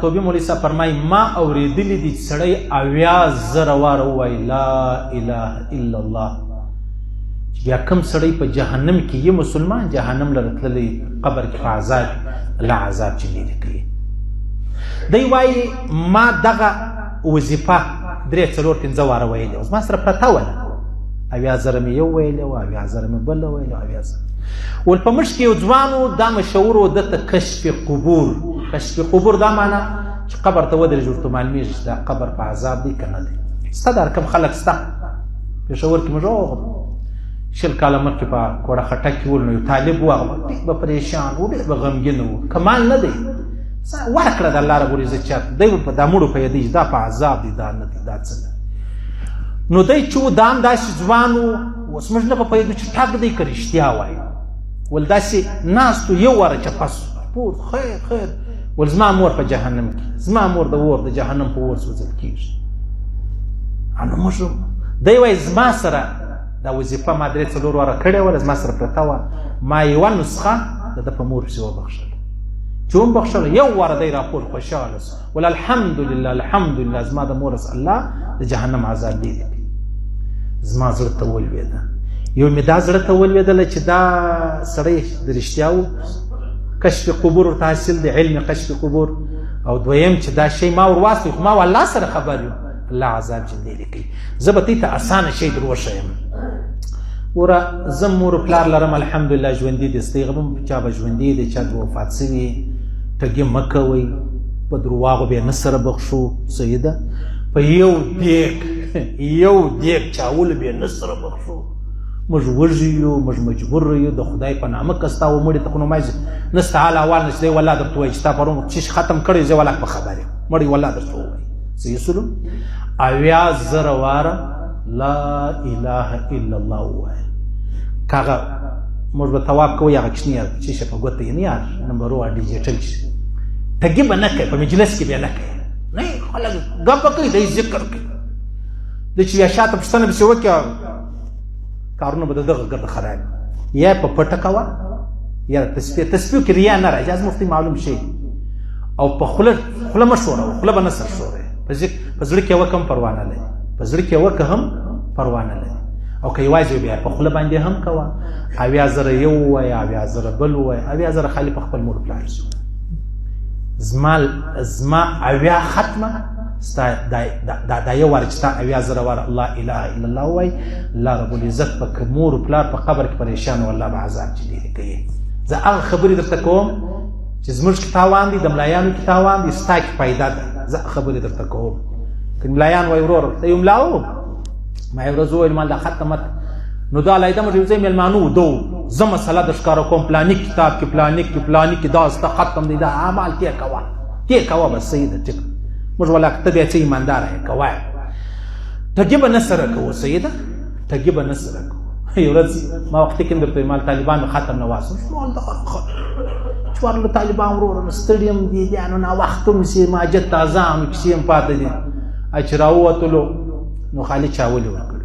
توبې مولوي صاحب فرمایي ما اورېدلي دي چې سړی 80,000 واره ووایي لا اله الا الله، چې بیا کوم سړی په جهنم کې یې مسلمان جهنم لره تللی قبر کې په عذاب الله عذاب چې لرې کوي. دی وایي ما دغه وظیفه 3-4-5 واره ویلې اوس ما سره پرته وله 80,000 مې یو ویلې وه 80,000 مې بله ویلې 80,000 ول په مشک کې یو ځوان و دا مشهور و دته کشف قبور. کشف قبور دا معنا چې قبر ته ودرېږي ورته معلومېږي چې دا قبر په عذاب دی که نه دی. ستا دا کوم خلک سته پېښور کې موږ 20 کاله مخکې په کوړه خټک کې ول نو یو طالب و هغه ډېر به پریشان و ډېر به غمګین و کمال نه دی ورکړه د الله رب العزت چاته دی به په دا مړو په یادېږي دا په عذاب دی دا نه دی دا څه ده. نو دی چې و دا هم داسې ځوان و اوس موږ نه په پوهېږو چې ټک دی که رښتیا وایي ول داسې ناست و یو واره چپس پور خیر خیر ول زما مور په جهنم کې زما مور د اور د جهنم په اور سوځل کېږي. نو موږ دی وایي زما سره دا وظیفه ما 3-4 واره کړې وله زما سره پرته وه ما یوه نسخه د ده په مور پسې وبخښله چې وبخښله یو واره دی راپور خوشحاله سو ول الحمدلله الحمدلله زما د مور الله د جهنم عذاب لرې کړي. زما زړه ته ولوېده یو مې دا زړه ته ولوېدله چې دا سړی د رښتیا و کشف قبور ورته حاصل دی علم کشف قبور او دویم چې دا شی ما ور واستوي خو ما والله سره خبر یم الله عذاب چې لرې کوي. زه به دې ته اسانه شی در وښیم وره زه مور پلار لرم الحمدلله ژوندي دي ستې غم چا به ژوندي دی چا به وفات سوي ټګي مه کوئ په درواغو بیا نه سره بخښو صحیح ده په یو دیګ چاول بیا نه سره بخښو موږ وږي یو موږ مجبور یو د خدای په نامه که ستا ومړي ته خو نو نه ستا حال احوال نشته دی والله درته وایي چې تا پرون چې ختم کړی زه والله په خبر یم مړی والله درته ووایي صحیح سلو 80,000 واره لا اله الا الله ووایه کاغه موږ به تواب کوو هغه کوچني چې شه په ګوته یې نه یار نمبرو ډیجیټل شي ټګي به نه کوي په مجلس کې بیا نه کوي نه خلک ګپه کوي دی ذکر کوي د چې بیا شاته پوښتنه پسې وکړه کارونه به د دغه ګرده خراب یا په پټه کوه یا تسبیح کې ریا نه راځي از مفتي معلوم شي او په خوله مه ښوروه خوله به نه سر ښوروې په زړه کې وکه هم پروا نه لري په زړه کې وکه هم پروا نه لري او که یوازې بیا په خوله باندې هم کوه 80,000 یو ووایه 80,000 بل ووایه 80,000 خالي په خپل مور پلار شي زما 80 ختمه ستا دا یو واره چې ستا 80,000 واره الله اله الا الله ووایي الله رب العزت په مور پلار په قبر کې پریشان و الله به عذاب چې لرې کوي. زه هغه خبرې درته کوم چې زموږ کې تاوان دي د ملایانو کې تاوان دي ستا کې پیدا ده زه خبرې درته کوم که ملایان وایي ورور ته یو ملا و ما یو ورځ وویل مال دا ختمت نو دا علیده موږ یو ځای میلمانو دو زه مسله د ښکاره کوم پلاني کتاب کې پلاني کې دا ستا ختم دی دا اعمال کې کوه بس صحیح ده ټیک موږ ولا ته بیا څه ایماندار یې کوه ټګي به نه سره کوو صحیح ده ټګي به نه سره کوو. یو ورځ ما وختي کې درته مال طالبان ختم نه واسو مال دا چوار له طالبان ورور سټډیم دی نو نا وخت مې ماجد تازه ام کې سیم پاتې دي اچراو وتلو نو خالي چاولې ورکړو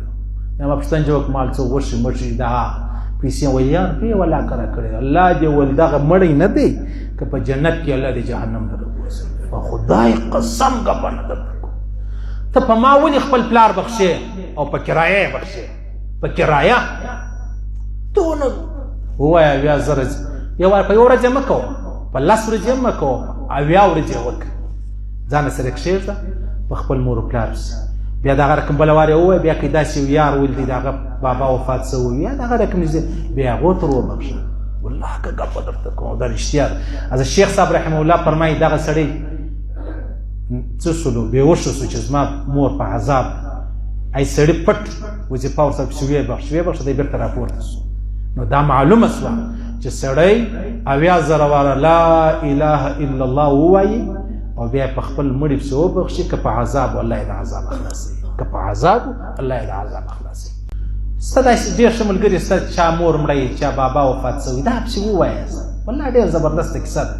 یا ما پښتون جواب مال څو ورشي مرشي دا پیسې ویار په ولا کړی الله دې ول دغه مړی نه دی که په جنت کې الله دې جهنم درکوسي په خدای قسم غبنه درکو ته په ما ولي خپل پلار بخښې او په کرایه بخښې په کرایه ته نو وایي بیا زره یو په یو ورځ مکو په لاس ورځ مکو او بیا ورځ وک ځان سره کښېږه په خپل مور پلار بیا دغه رقم بل واره وای بیا کې داسې یار ول دي دغه بابا وفات شوی یا دغه رقم بیا غوتر وبخښه والله که ګپ درته کوم دا رښتیا از شیخ صاحب رحمه الله فرمایي دغه سړی څه شلو بېهوشه شو چې زما مور په عذاب ای سړی پټ وظیفه ورسره پسې ویې بخښه دی بېرته راپورته شو نو دا معلومه شوه چې سړی 80,000 واره لا اله الا الله ووایي او بیا په خپل مړي پسې وبخښي که په عذاب الله یې د عذاب خلاصوي که په عذاب الله یې د عذاب خلاصوي. ستا داسې ډېر ښه ملګري ستا چا مور مړی چا بابا وفات شوي دا پسې ووایاست والله ډېر زبردسته کیسه ده